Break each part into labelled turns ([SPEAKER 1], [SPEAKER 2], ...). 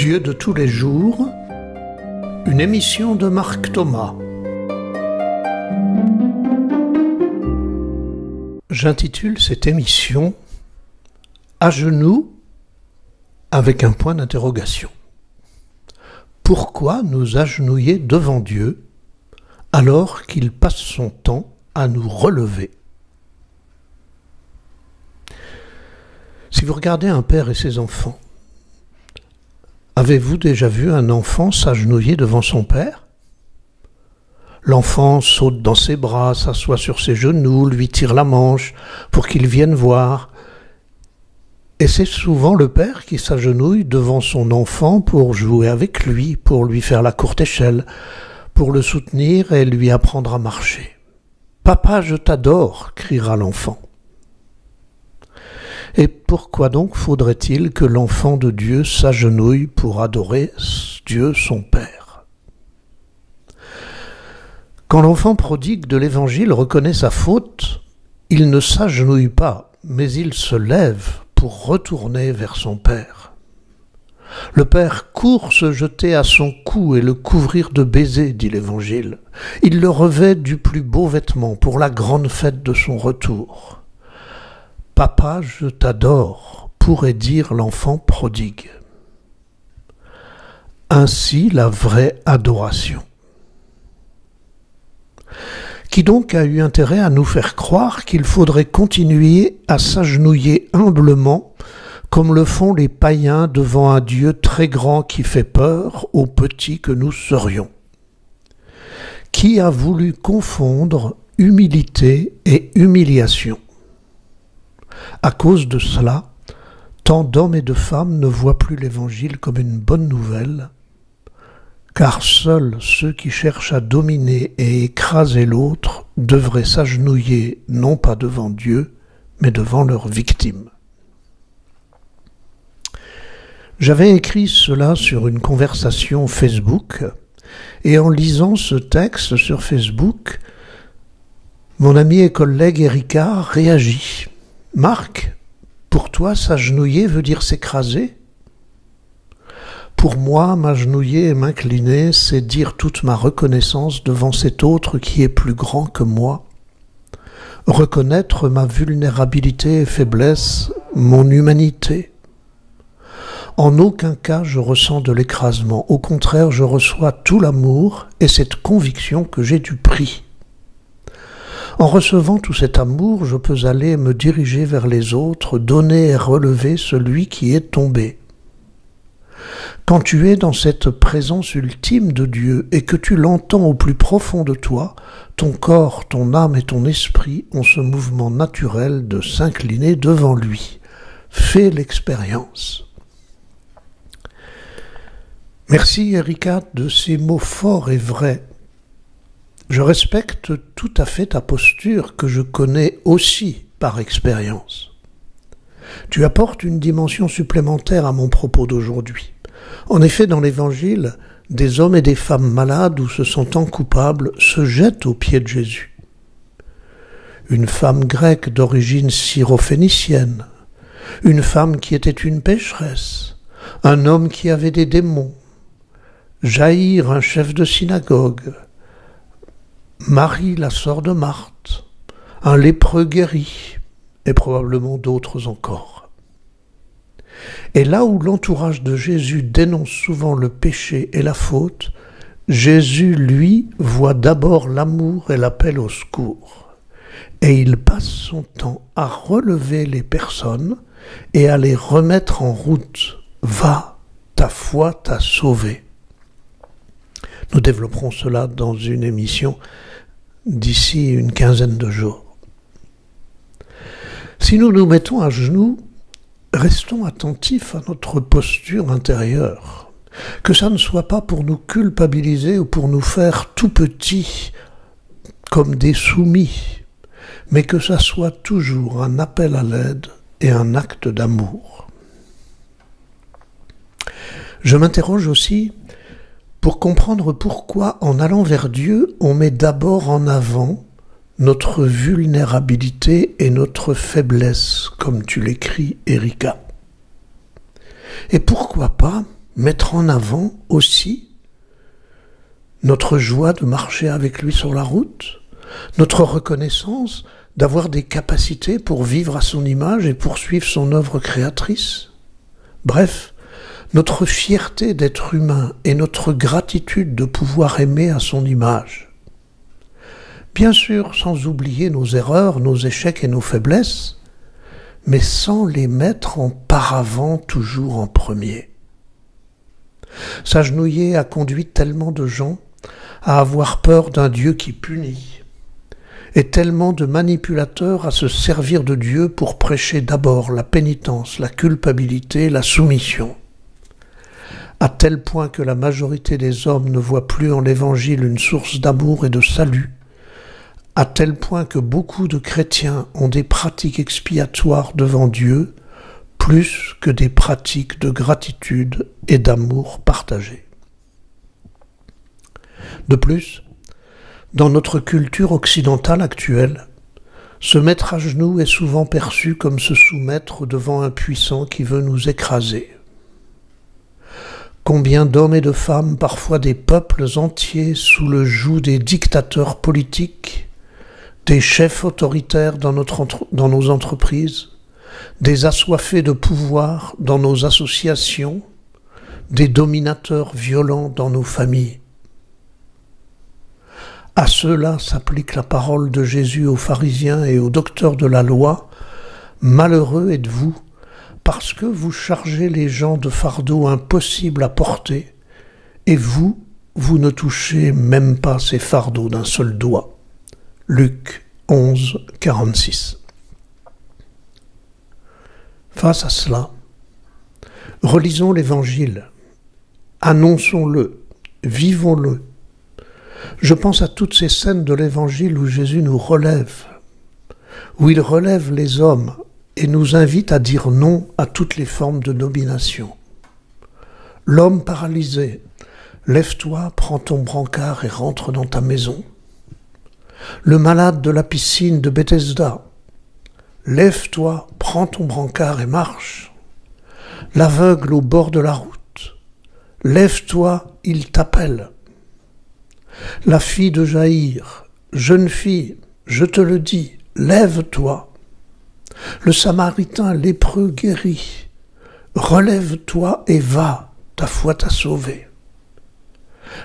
[SPEAKER 1] Dieu de tous les jours, une émission de Marc Thomas. J'intitule cette émission « À genoux » avec un point d'interrogation. Pourquoi nous agenouiller devant Dieu alors qu'il passe son temps à nous relever? Si vous regardez un père et ses enfants, avez-vous déjà vu un enfant s'agenouiller devant son père? L'enfant saute dans ses bras, s'assoit sur ses genoux, lui tire la manche pour qu'il vienne voir. Et c'est souvent le père qui s'agenouille devant son enfant pour jouer avec lui, pour lui faire la courte échelle, pour le soutenir et lui apprendre à marcher. « Papa, je t'adore !» criera l'enfant. Et pourquoi donc faudrait-il que l'enfant de Dieu s'agenouille pour adorer Dieu son Père? Quand l'enfant prodigue de l'Évangile reconnaît sa faute, il ne s'agenouille pas, mais il se lève pour retourner vers son Père. Le Père court se jeter à son cou et le couvrir de baisers, dit l'Évangile. Il le revêt du plus beau vêtement pour la grande fête de son retour. « Papa, je t'adore » pourrait dire l'enfant prodigue. Ainsi la vraie adoration. Qui donc a eu intérêt à nous faire croire qu'il faudrait continuer à s'agenouiller humblement comme le font les païens devant un Dieu très grand qui fait peur aux petits que nous serions? Qui a voulu confondre humilité et humiliation? À cause de cela, tant d'hommes et de femmes ne voient plus l'Évangile comme une bonne nouvelle, car seuls ceux qui cherchent à dominer et écraser l'autre devraient s'agenouiller non pas devant Dieu, mais devant leurs victimes. J'avais écrit cela sur une conversation Facebook, et en lisant ce texte sur Facebook, mon ami et collègue Erika réagit. « Marc, pour toi, s'agenouiller veut dire s'écraser? Pour moi, m'agenouiller et m'incliner, c'est dire toute ma reconnaissance devant cet autre qui est plus grand que moi. Reconnaître ma vulnérabilité et faiblesse, mon humanité. En aucun cas je ressens de l'écrasement. Au contraire, je reçois tout l'amour et cette conviction que j'ai du prix. En recevant tout cet amour, je peux aller me diriger vers les autres, donner et relever celui qui est tombé. Quand tu es dans cette présence ultime de Dieu et que tu l'entends au plus profond de toi, ton corps, ton âme et ton esprit ont ce mouvement naturel de s'incliner devant lui. Fais l'expérience. Merci Erika de ces mots forts et vrais. Je respecte tout à fait ta posture que je connais aussi par expérience. Tu apportes une dimension supplémentaire à mon propos d'aujourd'hui. En effet, dans l'Évangile, des hommes et des femmes malades ou se sentant coupables se jettent aux pieds de Jésus. Une femme grecque d'origine syrophénicienne, une femme qui était une pécheresse, un homme qui avait des démons, Jaïr, un chef de synagogue, Marie, la sœur de Marthe, un lépreux guéri, et probablement d'autres encore. Et là où l'entourage de Jésus dénonce souvent le péché et la faute, Jésus, lui, voit d'abord l'amour et l'appel au secours. Et il passe son temps à relever les personnes et à les remettre en route. Va, ta foi t'a sauvé. Nous développerons cela dans une émission d'ici une quinzaine de jours. Si nous nous mettons à genoux, restons attentifs à notre posture intérieure. Que ça ne soit pas pour nous culpabiliser ou pour nous faire tout petits comme des soumis, mais que ça soit toujours un appel à l'aide et un acte d'amour. Je m'interroge aussi pour comprendre pourquoi, en allant vers Dieu, on met d'abord en avant notre vulnérabilité et notre faiblesse, comme tu l'écris, Erika. Et pourquoi pas mettre en avant aussi notre joie de marcher avec lui sur la route, notre reconnaissance d'avoir des capacités pour vivre à son image et poursuivre son œuvre créatrice. Bref, notre fierté d'être humain et notre gratitude de pouvoir aimer à son image. Bien sûr, sans oublier nos erreurs, nos échecs et nos faiblesses, mais sans les mettre en paravent toujours en premier. S'agenouiller a conduit tellement de gens à avoir peur d'un Dieu qui punit, et tellement de manipulateurs à se servir de Dieu pour prêcher d'abord la pénitence, la culpabilité, la soumission. À tel point que la majorité des hommes ne voit plus en l'Évangile une source d'amour et de salut, à tel point que beaucoup de chrétiens ont des pratiques expiatoires devant Dieu, plus que des pratiques de gratitude et d'amour partagé. De plus, dans notre culture occidentale actuelle, se mettre à genoux est souvent perçu comme se soumettre devant un puissant qui veut nous écraser. Combien d'hommes et de femmes, parfois des peuples entiers, sous le joug des dictateurs politiques, des chefs autoritaires dans nos entreprises, des assoiffés de pouvoir dans nos associations, des dominateurs violents dans nos familles. À ceux-là s'applique la parole de Jésus aux pharisiens et aux docteurs de la loi. Malheureux êtes-vous, parce que vous chargez les gens de fardeaux impossibles à porter, et vous ne touchez même pas ces fardeaux d'un seul doigt. Luc 11, 46. Face à cela, relisons l'Évangile, annonçons-le, vivons-le. Je pense à toutes ces scènes de l'Évangile où Jésus nous relève, où il relève les hommes et nous invite à dire non à toutes les formes de domination. L'homme paralysé, lève-toi, prends ton brancard et rentre dans ta maison. Le malade de la piscine de Bethesda, lève-toi, prends ton brancard et marche. L'aveugle au bord de la route, lève-toi, il t'appelle. La fille de Jaïr, jeune fille, je te le dis, lève-toi. Le Samaritain lépreux guéri, relève-toi et va, ta foi t'a sauvé.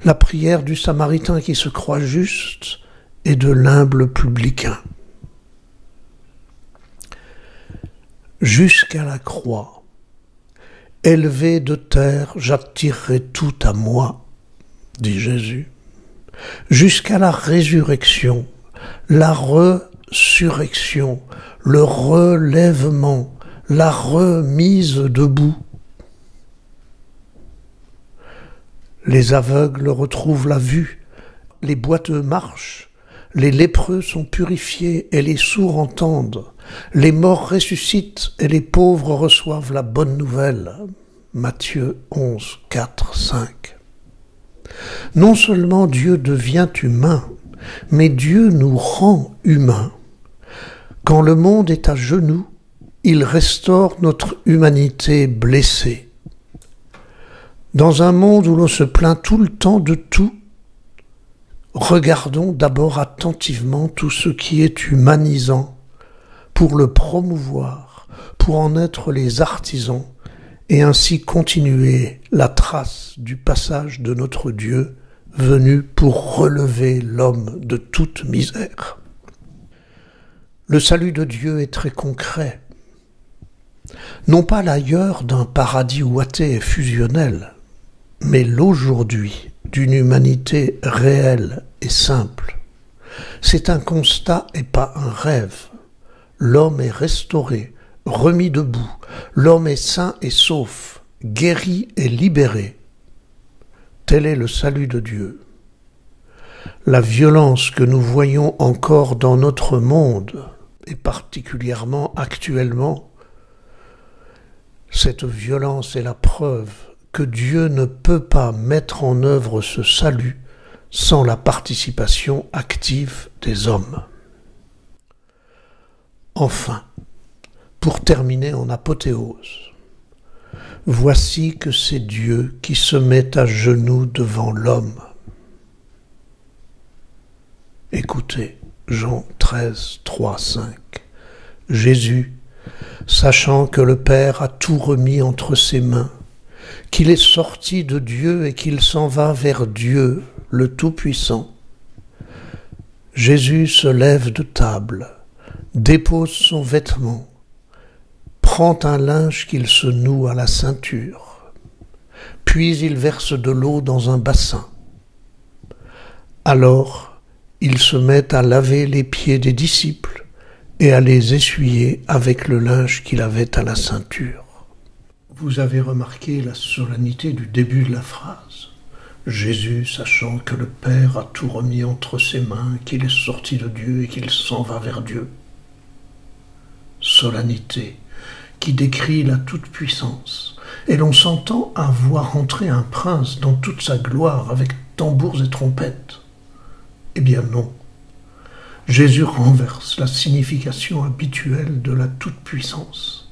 [SPEAKER 1] La prière du Samaritain qui se croit juste et de l'humble publicain. Jusqu'à la croix, élevé de terre, j'attirerai tout à moi, dit Jésus. Jusqu'à la résurrection, la resurrection, le relèvement, la remise debout. Les aveugles retrouvent la vue, les boiteux marchent, les lépreux sont purifiés et les sourds entendent, les morts ressuscitent et les pauvres reçoivent la bonne nouvelle. Matthieu 11, 4, 5. Non seulement Dieu devient humain, mais Dieu nous rend humains. Quand le monde est à genoux, il restaure notre humanité blessée. Dans un monde où l'on se plaint tout le temps de tout, regardons d'abord attentivement tout ce qui est humanisant pour le promouvoir, pour en être les artisans, et ainsi continuer la trace du passage de notre Dieu venu pour relever l'homme de toute misère. Le salut de Dieu est très concret, non pas l'ailleurs d'un paradis ouaté et fusionnel, mais l'aujourd'hui d'une humanité réelle et simple. C'est un constat et pas un rêve. L'homme est restauré, remis debout, l'homme est sain et sauf, guéri et libéré. Tel est le salut de Dieu. La violence que nous voyons encore dans notre monde, et particulièrement actuellement, cette violence est la preuve que Dieu ne peut pas mettre en œuvre ce salut sans la participation active des hommes. Enfin, pour terminer en apothéose, Voici que c'est Dieu qui se met à genoux devant l'homme. Écoutez, Jean 13, 3, 5. Jésus, sachant que le Père a tout remis entre ses mains, qu'il est sorti de Dieu et qu'il s'en va vers Dieu, le Tout-Puissant, Jésus se lève de table, dépose son vêtement, prend un linge qu'il se noue à la ceinture, puis il verse de l'eau dans un bassin. Alors, il se met à laver les pieds des disciples et à les essuyer avec le linge qu'il avait à la ceinture. Vous avez remarqué la solennité du début de la phrase. Jésus, sachant que le Père a tout remis entre ses mains, qu'il est sorti de Dieu et qu'il s'en va vers Dieu. Solennité qui décrit la toute-puissance, et l'on s'entend à voir entrer un prince dans toute sa gloire avec tambours et trompettes. Eh bien non. Jésus renverse la signification habituelle de la toute-puissance.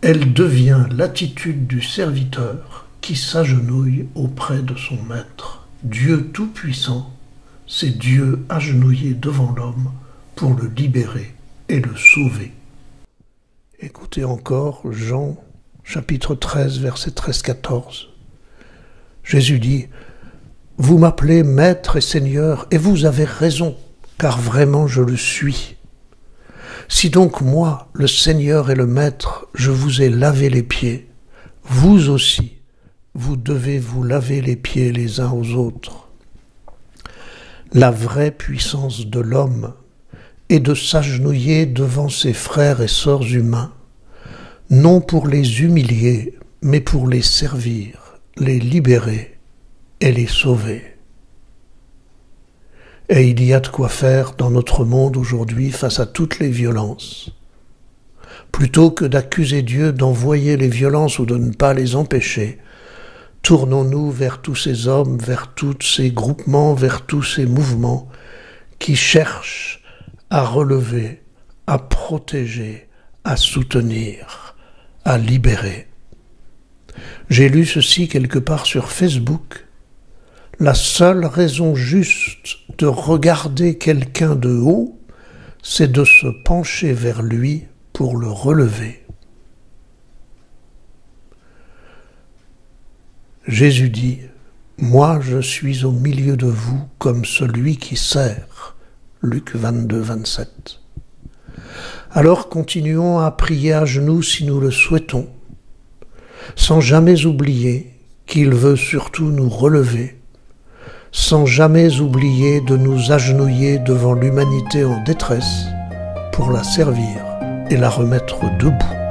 [SPEAKER 1] Elle devient l'attitude du serviteur qui s'agenouille auprès de son maître. Dieu tout-puissant, c'est Dieu agenouillé devant l'homme pour le libérer et le sauver. Écoutez encore Jean, chapitre 13, versets 13-14. Jésus dit « Vous m'appelez Maître et Seigneur, et vous avez raison, car vraiment je le suis. Si donc moi, le Seigneur et le Maître, je vous ai lavé les pieds, vous aussi, vous devez vous laver les pieds les uns aux autres. » La vraie puissance de l'homme est de s'agenouiller devant ses frères et sœurs humains, non pour les humilier, mais pour les servir, les libérer et les sauver. Et il y a de quoi faire dans notre monde aujourd'hui face à toutes les violences. Plutôt que d'accuser Dieu d'envoyer les violences ou de ne pas les empêcher, tournons-nous vers tous ces hommes, vers tous ces groupements, vers tous ces mouvements qui cherchent à relever, à protéger, à soutenir, à libérer. J'ai lu ceci quelque part sur Facebook. La seule raison juste de regarder quelqu'un de haut, c'est de se pencher vers lui pour le relever. Jésus dit « Moi je suis au milieu de vous comme celui qui sert ». Luc 22, 27. Alors continuons à prier à genoux si nous le souhaitons, sans jamais oublier qu'il veut surtout nous relever, sans jamais oublier de nous agenouiller devant l'humanité en détresse pour la servir et la remettre debout.